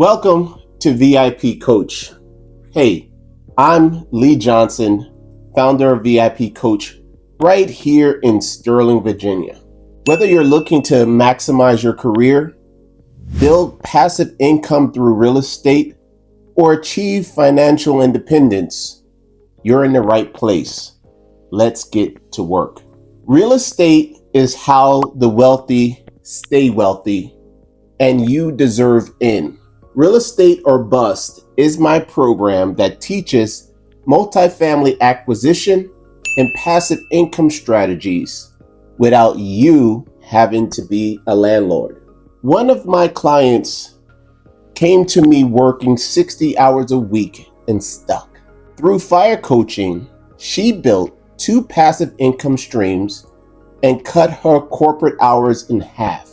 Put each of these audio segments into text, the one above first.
Welcome to VIP Coach. Hey, I'm Lee Johnson, founder of VIP Coach, right here in Sterling, Virginia. Whether you're looking to maximize your career, build passive income through real estate, or achieve financial independence, you're in the right place. Let's get to work. Real estate is how the wealthy stay wealthy, and you deserve in. Real Estate or Bust is my program that teaches multifamily acquisition and passive income strategies without you having to be a landlord. One of my clients came to me working 60 hours a week and stuck. Through fire coaching, she built 2 passive income streams and cut her corporate hours in half.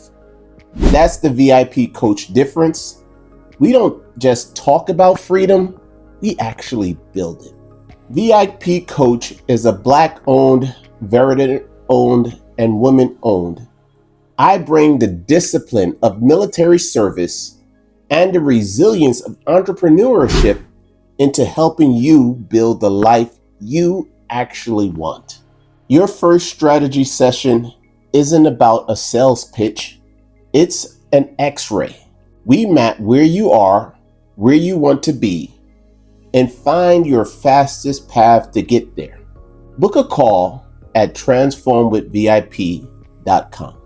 That's the VIP Coach difference. We don't just talk about freedom, we actually build it. VIP Coach is a Black-owned, veteran-owned, and women-owned. I bring the discipline of military service and the resilience of entrepreneurship into helping you build the life you actually want. Your first strategy session isn't about a sales pitch, it's an X-ray. We map where you are, where you want to be, and find your fastest path to get there. Book a call at transformwithvip.com.